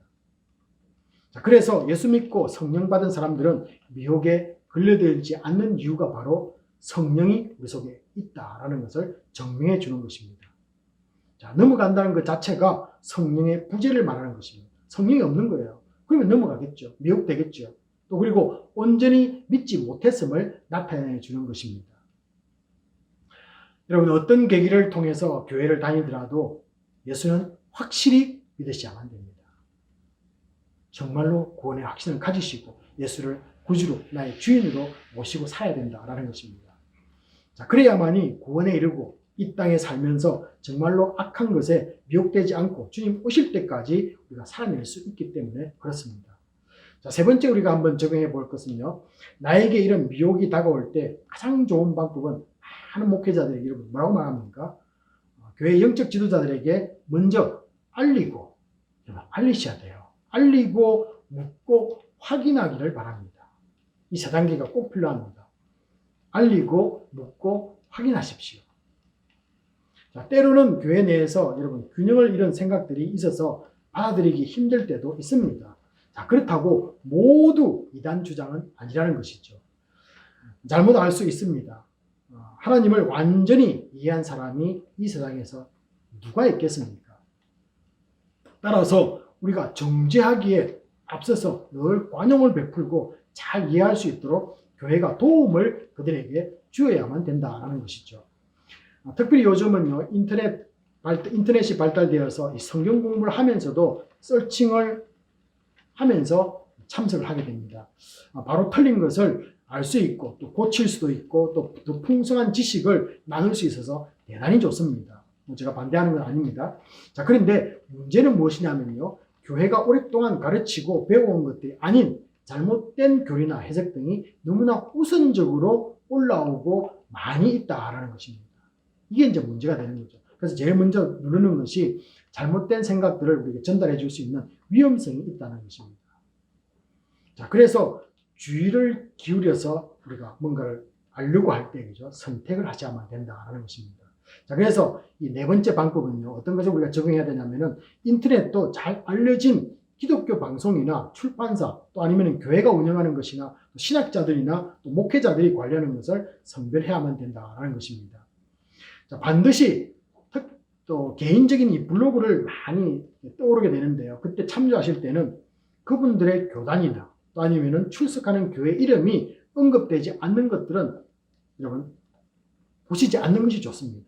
자, 그래서 예수 믿고 성령 받은 사람들은 미혹에 걸려들지 않는 이유가 바로 성령이 우리 속에 있다라는 것을 증명해 주는 것입니다. 자, 넘어간다는 것 자체가 성령의 부재를 말하는 것입니다. 성령이 없는 거예요. 그러면 넘어가겠죠. 미혹되겠죠. 또 그리고 온전히 믿지 못했음을 나타내 주는 것입니다. 여러분, 어떤 계기를 통해서 교회를 다니더라도 예수는 확실히 믿으셔야만 됩니다. 정말로 구원의 확신을 가지시고 예수를 구주로 나의 주인으로 모시고 살아야 된다라는 것입니다. 자, 그래야만이 구원에 이르고 이 땅에 살면서 정말로 악한 것에 미혹되지 않고 주님 오실 때까지 우리가 살아낼 수 있기 때문에 그렇습니다. 자, 세 번째 우리가 한번 적용해 볼 것은요. 나에게 이런 미혹이 다가올 때 가장 좋은 방법은 많은 목회자들에게 여러분 뭐라고 말합니까? 교회 영적 지도자들에게 먼저 알리셔야 돼요. 알리고 묻고 확인하기를 바랍니다. 이 세 단계가 꼭 필요합니다. 알리고 묻고 확인하십시오. 자, 때로는 교회 내에서 여러분 균형을 잃은 생각들이 있어서 받아들이기 힘들 때도 있습니다. 자, 그렇다고 모두 이단 주장은 아니라는 것이죠. 잘못 알 수 있습니다. 하나님을 완전히 이해한 사람이 이 세상에서 누가 있겠습니까? 따라서 우리가 정죄하기에 앞서서 늘 관용을 베풀고 잘 이해할 수 있도록 교회가 도움을 그들에게 주어야만 된다는 것이죠. 특별히 요즘은요, 인터넷이 발달되어서 이 성경 공부를 하면서도 서칭을 하면서 참석을 하게 됩니다. 바로 틀린 것을 알 수 있고 또 고칠 수도 있고 또 더 풍성한 지식을 나눌 수 있어서 대단히 좋습니다. 제가 반대하는 건 아닙니다. 자, 그런데 문제는 무엇이냐면요. 교회가 오랫동안 가르치고 배워온 것들이 아닌 잘못된 교리나 해석 등이 너무나 우선적으로 올라오고 많이 있다라는 것입니다. 이게 이제 문제가 되는 거죠. 그래서 제일 먼저 누르는 것이 잘못된 생각들을 우리에게 전달해 줄 수 있는 위험성이 있다는 것입니다. 자, 그래서 주의를 기울여서 우리가 뭔가를 알려고 할 때, 그죠? 선택을 하셔야만 된다는 것입니다. 자, 그래서 이 네 번째 방법은요, 어떤 것을 우리가 적용해야 되냐면은 인터넷도 잘 알려진 기독교 방송이나 출판사 또 아니면 교회가 운영하는 것이나 신학자들이나 또 목회자들이 관리하는 것을 선별해야만 된다는 것입니다. 자, 반드시 또 개인적인 이 블로그를 많이 떠오르게 되는데요. 그때 참조하실 때는 그분들의 교단이나 또 아니면은 출석하는 교회 이름이 언급되지 않는 것들은 여러분 보시지 않는 것이 좋습니다.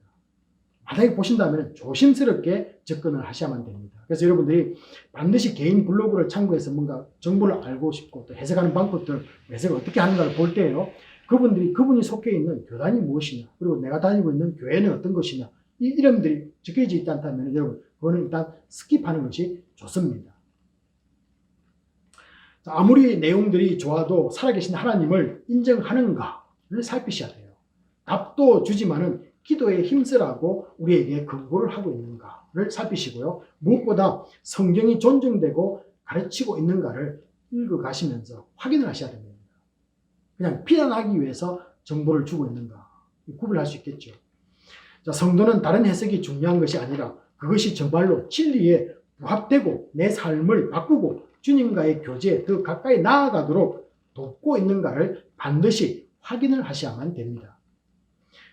만약에 보신다면 조심스럽게 접근을 하셔야만 됩니다. 그래서 여러분들이 반드시 개인 블로그를 참고해서 뭔가 정보를 알고 싶고 또 해석하는 방법들, 해석을 어떻게 하는가를 볼 때에요. 그분이 속해 있는 교단이 무엇이냐, 그리고 내가 다니고 있는 교회는 어떤 것이냐, 이 이름들이 적혀져 있지 않다면 여러분 그거는 일단 스킵하는 것이 좋습니다. 아무리 내용들이 좋아도 살아계신 하나님을 인정하는가를 살피셔야 돼요. 답도 주지만은 기도에 힘쓰라고 우리에게 권고를 하고 있는가를 살피시고요. 무엇보다 성경이 존중되고 가르치고 있는가를 읽어가시면서 확인을 하셔야 됩니다. 그냥 비난하기 위해서 정보를 주고 있는가 구분할 수 있겠죠. 자, 성도는 다른 해석이 중요한 것이 아니라 그것이 정말로 진리에 부합되고 내 삶을 바꾸고 주님과의 교제에 더 가까이 나아가도록 돕고 있는가를 반드시 확인을 하셔야만 됩니다.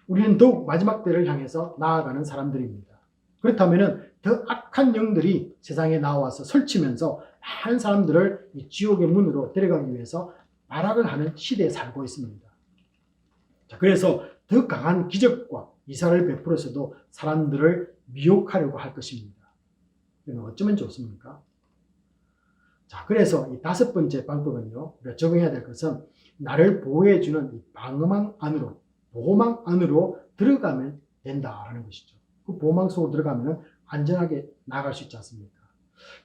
우리는 더욱 마지막 때를 향해서 나아가는 사람들입니다. 그렇다면 더 악한 영들이 세상에 나와서 설치면서 많은 사람들을 이 지옥의 문으로 데려가기 위해서 발악을 하는 시대에 살고 있습니다. 자, 그래서 더 강한 기적과 이사를 베풀어서도 사람들을 미혹하려고 할 것입니다. 그러면 어쩌면 좋습니까? 자, 그래서 이 5번째 방법은요, 우리가 적용해야 될 것은 나를 보호해주는 이 방어망 안으로, 보호망 안으로 들어가면 된다라는 것이죠. 그 보호망 속으로 들어가면 안전하게 나갈 수 있지 않습니까?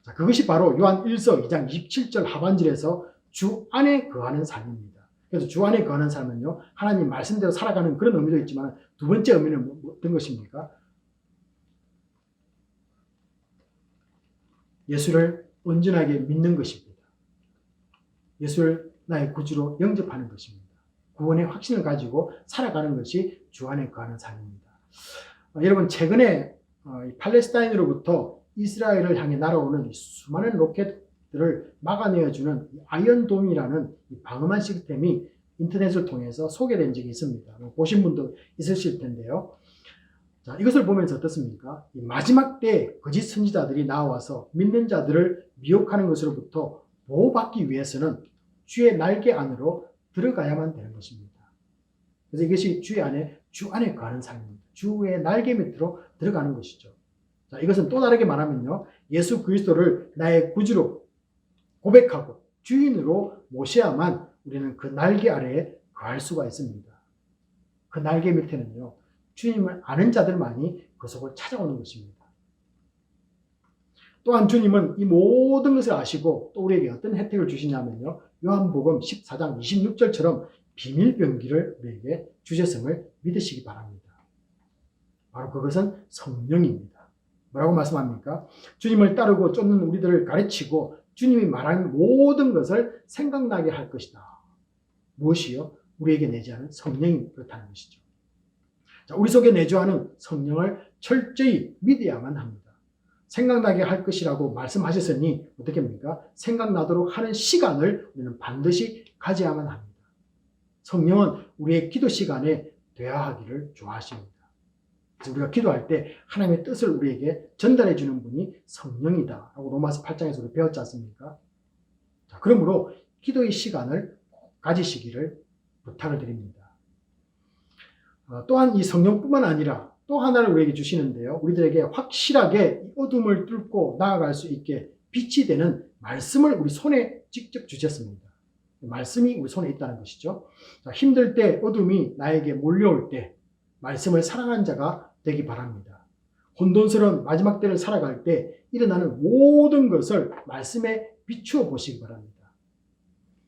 자, 그것이 바로 요한 1서 2장 27절 하반절에서 주 안에 거하는 삶입니다. 그래서 주 안에 거하는 삶은요, 하나님 말씀대로 살아가는 그런 의미도 있지만 두 번째 의미는 어떤 것입니까? 예수를 온전하게 믿는 것입니다. 예수를 나의 구주로 영접하는 것입니다. 구원의 확신을 가지고 살아가는 것이 주 안에 거하는 삶입니다. 여러분, 최근에 팔레스타인으로부터 이스라엘을 향해 날아오는 수많은 로켓들을 막아내어주는 아이언돔이라는 방어망 시스템이 인터넷을 통해서 소개된 적이 있습니다. 보신 분도 있으실 텐데요. 자, 이것을 보면서 어떻습니까? 이 마지막 때 거짓 선지자들이 나와서 믿는 자들을 미혹하는 것으로부터 보호받기 위해서는 주의 날개 안으로 들어가야만 되는 것입니다. 그래서 이것이 주 안에 거하는 삶입니다. 주의 날개 밑으로 들어가는 것이죠. 자, 이것은 또 다르게 말하면요, 예수 그리스도를 나의 구주로 고백하고 주인으로 모셔야만 우리는 그 날개 아래에 거할 수가 있습니다. 그 날개 밑에는요, 주님을 아는 자들만이 그 속을 찾아오는 것입니다. 또한 주님은 이 모든 것을 아시고 또 우리에게 어떤 혜택을 주시냐면요, 요한복음 14장 26절처럼 비밀병기를 우리에게 주셨음을 믿으시기 바랍니다. 바로 그것은 성령입니다. 뭐라고 말씀합니까? 주님을 따르고 쫓는 우리들을 가르치고 주님이 말한 모든 것을 생각나게 할 것이다. 무엇이요? 우리에게 내주하는 성령이 그렇다는 것이죠. 자, 우리 속에 내주하는 성령을 철저히 믿어야만 합니다. 생각나게 할 것이라고 말씀하셨으니 어떻게 합니까? 생각나도록 하는 시간을 우리는 반드시 가져야만 합니다. 성령은 우리의 기도 시간에 대화하기를 좋아하십니다. 그래서 우리가 기도할 때 하나님의 뜻을 우리에게 전달해 주는 분이 성령이다 라고 로마서 8장에서 우리 배웠지 않습니까? 자, 그러므로 기도의 시간을 가지시기를 부탁을 드립니다. 또한 이 성령뿐만 아니라 또 하나를 우리에게 주시는데요, 우리들에게 확실하게 어둠을 뚫고 나아갈 수 있게 빛이 되는 말씀을 우리 손에 직접 주셨습니다. 말씀이 우리 손에 있다는 것이죠. 자, 힘들 때 어둠이 나에게 몰려올 때 말씀을 사랑하는 자가 되기 바랍니다. 혼돈스러운 마지막 때를 살아갈 때 일어나는 모든 것을 말씀에 비추어 보시기 바랍니다.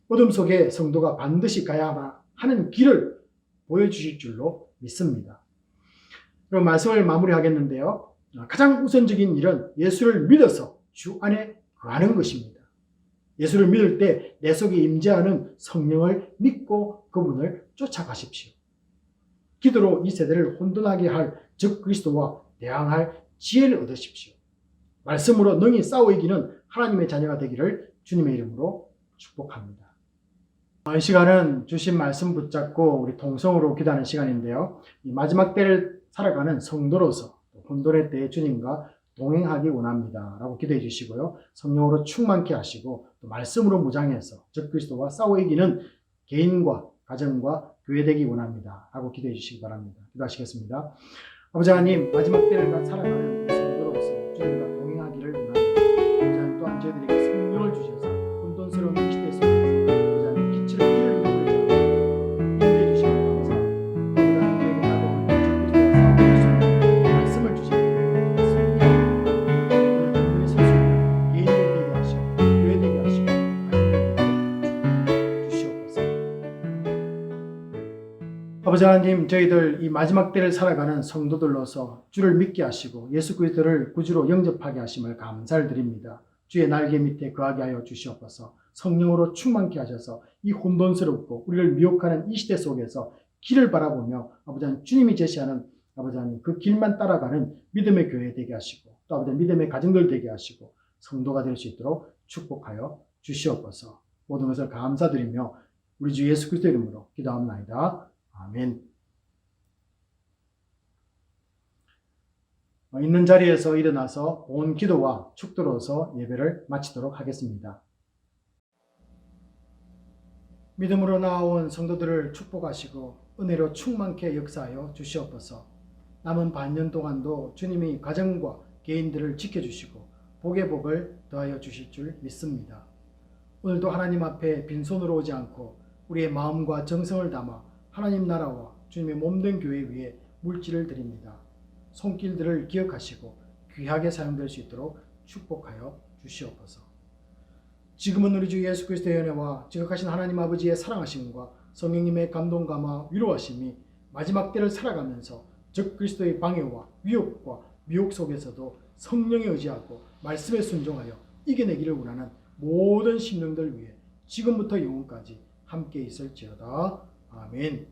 어둠 속에 성도가 반드시 가야 하는 길을 보여주실 줄로 믿습니다. 그럼 말씀을 마무리하겠는데요, 가장 우선적인 일은 예수를 믿어서 주 안에 거하는 것입니다. 예수를 믿을 때 내 속에 임재하는 성령을 믿고 그분을 쫓아가십시오. 기도로 이 세대를 혼돈하게 할 적 그리스도와 대항할 지혜를 얻으십시오. 말씀으로 능히 싸워 이기는 하나님의 자녀가 되기를 주님의 이름으로 축복합니다. 이 시간은 주신 말씀 붙잡고 우리 동성으로 기도하는 시간인데요, 이 마지막 때를 살아가는 성도로서 혼돈의 때에 주님과 동행하기 원합니다 라고 기도해 주시고요, 성령으로 충만케 하시고 또 말씀으로 무장해서 적 그리스도와 싸워 이기는 개인과 가정과 교회 되기 원합니다 라고 기도해 주시기 바랍니다. 기도하시겠습니다. 아버지 하나님, 마지막 때를 살아가는 성도로서 주님과 동행하기를 원합니다. 아버지 하나님, 또한 저희들에게 성령을 주셔서 혼돈스러운 이 시대 속에서 아버지 하나님 빛을 잃을 영을 인도해 주시기 바랍니다. 아버지 하나님, 저에게 나도 적 그리스도와 싸워갈 수 있는 말씀을 주시고 성령의 선수 개인이 되게 하시고 교회 되게 하시고 주시옵소서. 아버지 하나님, 저희들 이 마지막 때를 살아가는 성도들로서 주를 믿게 하시고 예수 그리스도를 구주로 영접하게 하심을 감사를 드립니다. 주의 날개 밑에 거하게 하여 주시옵소서. 성령으로 충만케 하셔서 이 혼돈스럽고 우리를 미혹하는 이 시대 속에서 길을 바라보며 아버지 하나님, 주님이 제시하는 아버지 하나님 그 길만 따라가는 믿음의 교회 되게 하시고 또 아버지 믿음의 가정들 되게 하시고 성도가 될 수 있도록 축복하여 주시옵소서. 모든 것을 감사드리며 우리 주 예수 그리스도 이름으로 기도합나이다. 아멘. 있는 자리에서 일어나서 온 기도와 축도로서 예배를 마치도록 하겠습니다. 믿음으로 나온 성도들을 축복하시고 은혜로 충만케 역사하여 주시옵소서. 남은 반년 동안도 주님이 가정과 개인들을 지켜주시고 복의 복을 더하여 주실 줄 믿습니다. 오늘도 하나님 앞에 빈손으로 오지 않고 우리의 마음과 정성을 담아 하나님 나라와 주님의 몸된 교회 위에 물질을 드립니다. 손길들을 기억하시고 귀하게 사용될 수 있도록 축복하여 주시옵소서. 지금은 우리 주 예수 그리스도의 은혜와 지극하신 하나님 아버지의 사랑하심과 성령님의 감동 감화 위로하심이 마지막 때를 살아가면서 적 그리스도의 방해와 위협과 미혹 속에서도 성령에 의지하고 말씀에 순종하여 이겨내기를 원하는 모든 심령들 위해 지금부터 영원까지 함께 있을지어다. 아멘.